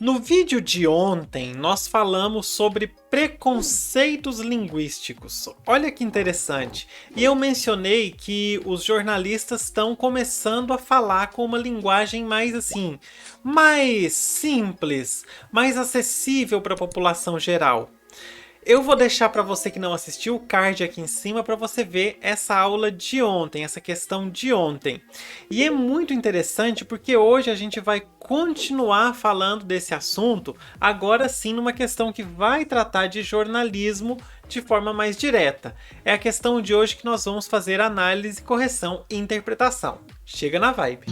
No vídeo de ontem, nós falamos sobre preconceitos linguísticos. Olha que interessante. E eu mencionei que os jornalistas estão começando a falar com uma linguagem mais assim, mais simples, mais acessível para a população geral. Eu vou deixar para você que não assistiu o card aqui em cima para você ver essa aula de ontem, essa questão de ontem. E é muito interessante porque hoje a gente vai continuar falando desse assunto, agora sim numa questão que vai tratar de jornalismo de forma mais direta. É a questão de hoje que nós vamos fazer análise, correção e interpretação. Chega na vibe!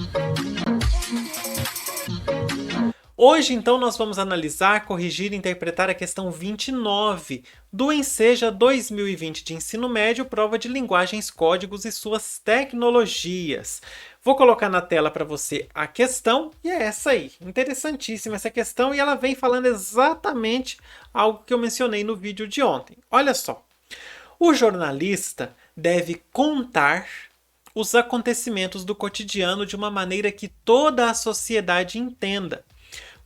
Hoje, então, nós vamos analisar, corrigir e interpretar a questão 29 do Enseja 2020 de Ensino Médio, prova de linguagens, códigos e suas tecnologias. Vou colocar na tela para você a questão e é essa aí. Interessantíssima essa questão e ela vem falando exatamente algo que eu mencionei no vídeo de ontem. Olha só. O jornalista deve contar os acontecimentos do cotidiano de uma maneira que toda a sociedade entenda,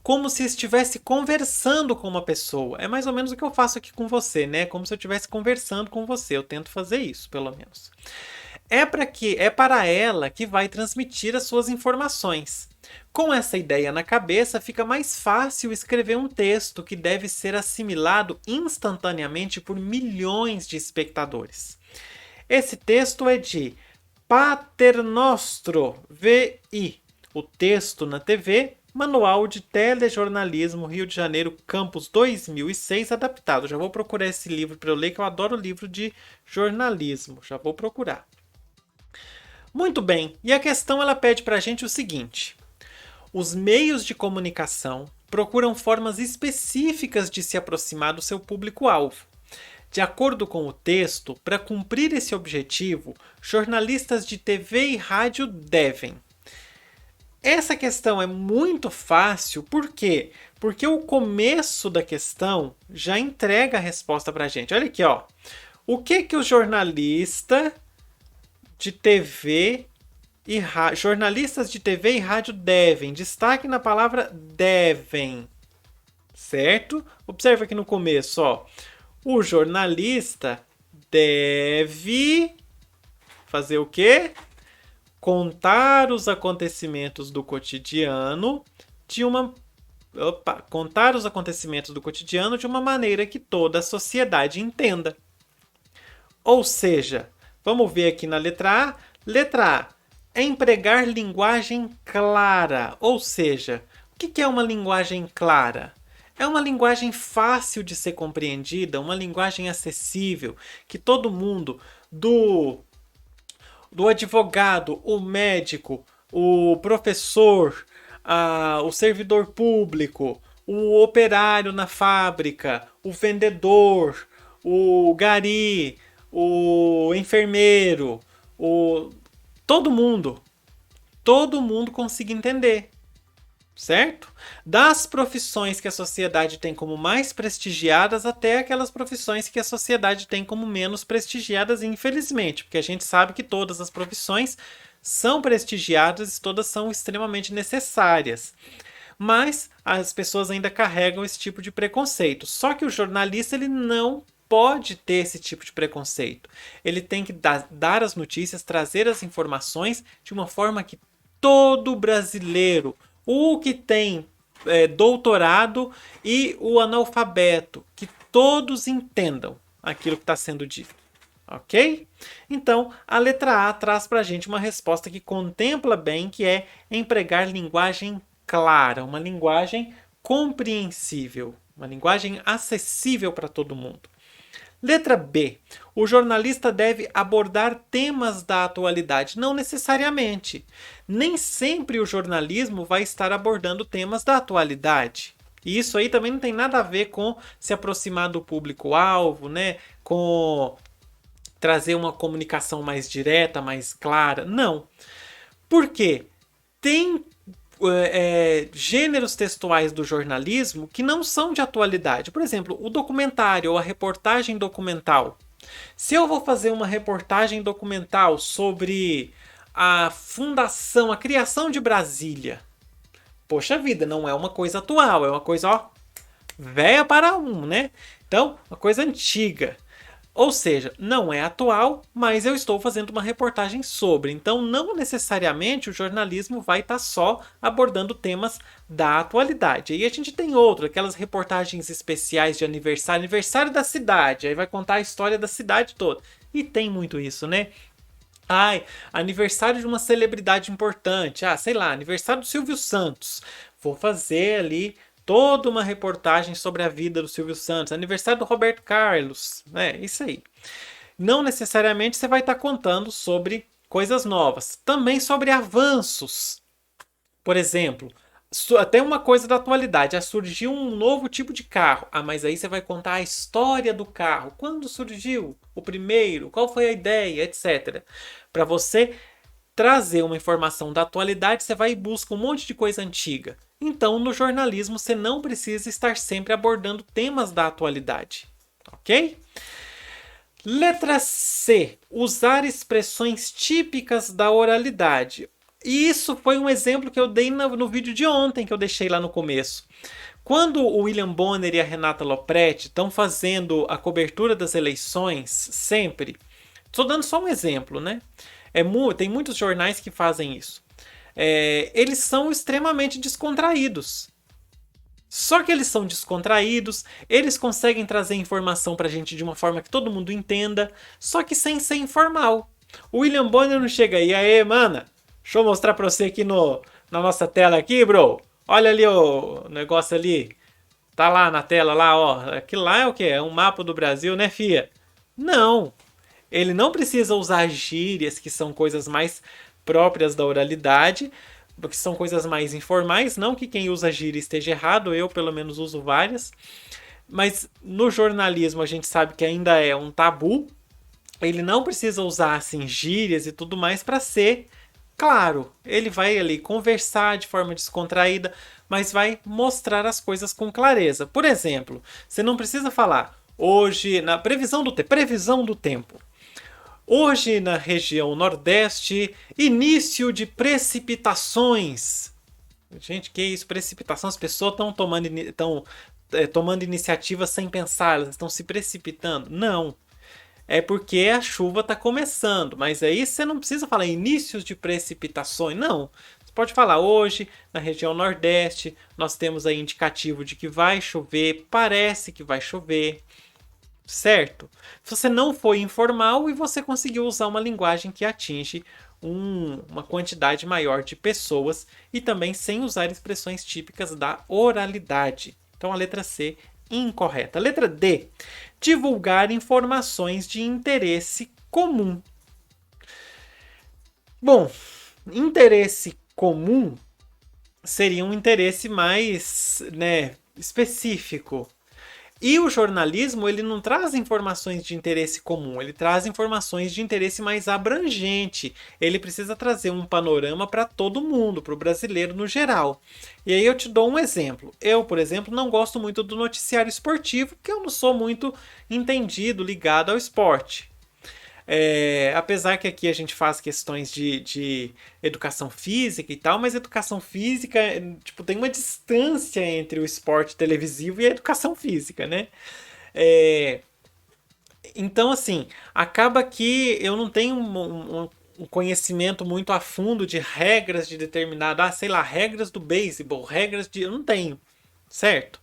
como se estivesse conversando com uma pessoa. É mais ou menos o que eu faço aqui com você, né? Como se eu estivesse conversando com você. Eu tento fazer isso, pelo menos. É para ela que vai transmitir as suas informações. Com essa ideia na cabeça, fica mais fácil escrever um texto que deve ser assimilado instantaneamente por milhões de espectadores. Esse texto é de Paternostro, VI. O texto na TV, Manual de Telejornalismo, Rio de Janeiro, Campus 2006, adaptado. Já vou procurar esse livro para eu ler, que eu adoro livro de jornalismo. Já vou procurar. Muito bem, e a questão ela pede para a gente o seguinte. Os meios de comunicação procuram formas específicas de se aproximar do seu público-alvo. De acordo com o texto, para cumprir esse objetivo, jornalistas de TV e rádio devem. Essa questão é muito fácil, por quê? Porque o começo da questão já entrega a resposta para a gente. Olha aqui, ó. O que o jornalistas de TV e rádio devem? Destaque na palavra devem, certo? Observa aqui no começo, ó. O jornalista deve fazer o quê? Contar os acontecimentos do cotidiano de uma maneira que toda a sociedade entenda. Ou seja, vamos ver aqui na letra A. Letra A é empregar linguagem clara. Ou seja, o que é uma linguagem clara? É uma linguagem fácil de ser compreendida, uma linguagem acessível, que todo mundo, do advogado, o médico, o professor, o servidor público, o operário na fábrica, o vendedor, o gari, o enfermeiro, todo mundo consiga entender, certo? Das profissões que a sociedade tem como mais prestigiadas até aquelas profissões que a sociedade tem como menos prestigiadas, infelizmente, porque a gente sabe que todas as profissões são prestigiadas e todas são extremamente necessárias. Mas as pessoas ainda carregam esse tipo de preconceito. Só que o jornalista ele não pode ter esse tipo de preconceito. Ele tem que dar as notícias, trazer as informações de uma forma que todo brasileiro, o que tem doutorado e o analfabeto, que todos entendam aquilo que está sendo dito. Ok? Então, a letra A traz para a gente uma resposta que contempla bem, que é empregar linguagem clara, uma linguagem compreensível, uma linguagem acessível para todo mundo. Letra B. O jornalista deve abordar temas da atualidade. Não necessariamente. Nem sempre o jornalismo vai estar abordando temas da atualidade. E isso aí também não tem nada a ver com se aproximar do público-alvo, né? Com trazer uma comunicação mais direta, mais clara. Não. Por quê? Tem gêneros textuais do jornalismo que não são de atualidade. Por exemplo, o documentário ou a reportagem documental. Se eu vou fazer uma reportagem documental sobre a fundação, a criação de Brasília, poxa vida, não é uma coisa atual, é uma coisa, ó, velha para um, né? Então, uma coisa antiga. Ou seja, não é atual, mas eu estou fazendo uma reportagem sobre. Então, não necessariamente o jornalismo vai estar só abordando temas da atualidade. Aí a gente tem outro, aquelas reportagens especiais de aniversário, aniversário da cidade. Aí vai contar a história da cidade toda. E tem muito isso, né? Ai, aniversário de uma celebridade importante. Ah, sei lá, aniversário do Silvio Santos. Vou fazer ali toda uma reportagem sobre a vida do Silvio Santos. Aniversário do Roberto Carlos. É, isso aí. Não necessariamente você vai estar contando sobre coisas novas. Também sobre avanços. Por exemplo, até uma coisa da atualidade, surgiu um novo tipo de carro. Ah, mas aí você vai contar a história do carro. Quando surgiu o primeiro? Qual foi a ideia, etc. Para você trazer uma informação da atualidade, você vai e busca um monte de coisa antiga. Então, no jornalismo, você não precisa estar sempre abordando temas da atualidade. Ok? Letra C. Usar expressões típicas da oralidade. E isso foi um exemplo que eu dei no vídeo de ontem, que eu deixei lá no começo. Quando o William Bonner e a Renata Lopretti estão fazendo a cobertura das eleições, sempre, estou dando só um exemplo, né? Tem muitos jornais que fazem isso. Eles são extremamente descontraídos. Só que eles são descontraídos, eles conseguem trazer informação pra gente de uma forma que todo mundo entenda, só que sem ser informal. O William Bonner não chega aí, mana, deixa eu mostrar pra você aqui na nossa tela aqui, bro. Olha ali o negócio ali, tá lá na tela lá, ó. Aquilo lá é o que? É um mapa do Brasil, né, fia? Não, ele não precisa usar gírias, que são coisas mais próprias da oralidade, porque são coisas mais informais. Não que quem usa gíria esteja errado, eu pelo menos uso várias. Mas no jornalismo a gente sabe que ainda é um tabu. Ele não precisa usar assim gírias e tudo mais para ser claro. Ele vai ali conversar de forma descontraída, mas vai mostrar as coisas com clareza. Por exemplo, você não precisa falar hoje na previsão do tempo. Hoje, na região Nordeste, início de precipitações. Gente, que isso? Precipitação? As pessoas estão tomando iniciativa sem pensar, elas estão se precipitando. Não. É porque a chuva está começando. Mas aí você não precisa falar inícios de precipitações. Não. Você pode falar hoje, na região Nordeste, nós temos aí indicativo de que vai chover, parece que vai chover. Certo? Você não foi informal e você conseguiu usar uma linguagem que atinge uma quantidade maior de pessoas e também sem usar expressões típicas da oralidade. Então a letra C, incorreta. Letra D, divulgar informações de interesse comum. Bom, interesse comum seria um interesse mais, né, específico. E o jornalismo, ele não traz informações de interesse comum, ele traz informações de interesse mais abrangente. Ele precisa trazer um panorama para todo mundo, para o brasileiro no geral. E aí eu te dou um exemplo. Eu, por exemplo, não gosto muito do noticiário esportivo, porque eu não sou muito entendido, ligado ao esporte. Apesar que aqui a gente faz questões de educação física e tal, mas educação física, tipo, tem uma distância entre o esporte televisivo e a educação física, né? É, então, assim, acaba que eu não tenho um conhecimento muito a fundo de regras de determinada, sei lá, regras do beisebol, regras de. Eu não tenho, certo?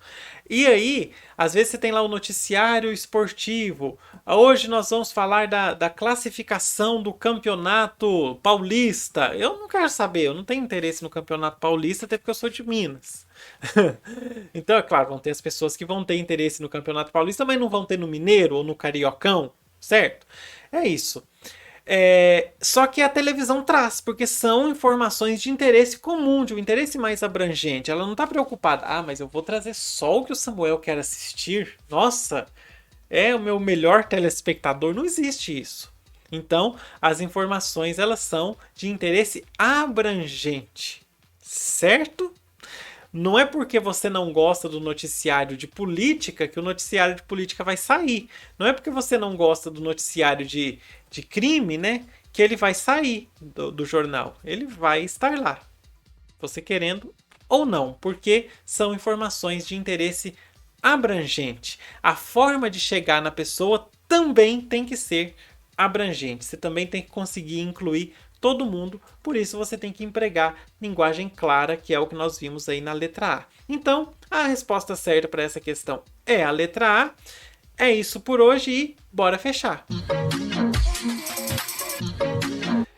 E aí, às vezes você tem lá o noticiário esportivo. Hoje nós vamos falar da classificação do campeonato paulista. Eu não quero saber, eu não tenho interesse no campeonato paulista, até porque eu sou de Minas. Então, é claro, vão ter as pessoas que vão ter interesse no campeonato paulista, mas não vão ter no Mineiro ou no Cariocão, certo? É isso. Só que a televisão traz, porque são informações de interesse comum, de um interesse mais abrangente. Ela não está preocupada, mas eu vou trazer só o que o Samuel quer assistir. Nossa, é o meu melhor telespectador. Não existe isso. Então, as informações elas são de interesse abrangente, certo? Não é porque você não gosta do noticiário de política que o noticiário de política vai sair. Não é porque você não gosta do noticiário de crime, né? Que ele vai sair do jornal. Ele vai estar lá. Você querendo ou não, porque são informações de interesse abrangente. A forma de chegar na pessoa também tem que ser abrangente. Você também tem que conseguir incluir todo mundo, por isso você tem que empregar linguagem clara, que é o que nós vimos aí na letra A. Então, a resposta certa para essa questão é a letra A. É isso por hoje e bora fechar!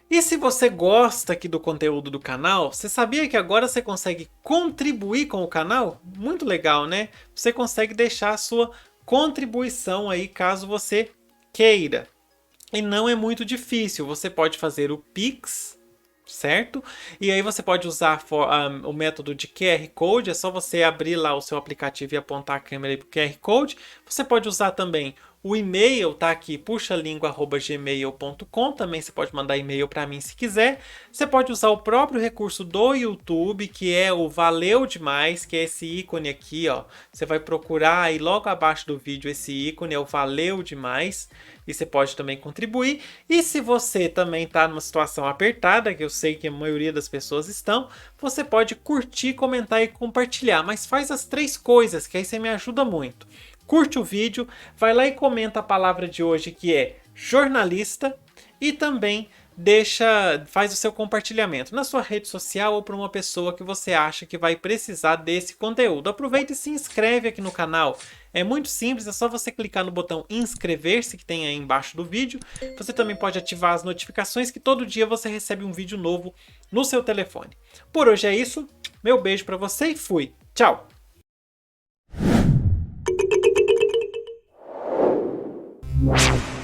E se você gosta aqui do conteúdo do canal, você sabia que agora você consegue contribuir com o canal? Muito legal, né? Você consegue deixar a sua contribuição aí caso você queira. E não é muito difícil, você pode fazer o Pix, certo? E aí você pode usar o método de QR Code, é só você abrir lá o seu aplicativo e apontar a câmera para o QR Code. Você pode usar também o e-mail, tá aqui, puxalingua@gmail.com, também você pode mandar e-mail para mim se quiser. Você pode usar o próprio recurso do YouTube, que é o Valeu Demais, que é esse ícone aqui, ó. Você vai procurar aí logo abaixo do vídeo esse ícone, é o Valeu Demais, e você pode também contribuir. E se você também está numa situação apertada, que eu sei que a maioria das pessoas estão, você pode curtir, comentar e compartilhar, mas faz as 3 coisas, que aí você me ajuda muito. Curte o vídeo, vai lá e comenta a palavra de hoje, que é jornalista, e também faz o seu compartilhamento na sua rede social ou para uma pessoa que você acha que vai precisar desse conteúdo. Aproveita e se inscreve aqui no canal. É muito simples, é só você clicar no botão inscrever-se que tem aí embaixo do vídeo. Você também pode ativar as notificações, que todo dia você recebe um vídeo novo no seu telefone. Por hoje é isso, meu beijo para você e fui! Tchau! Wow.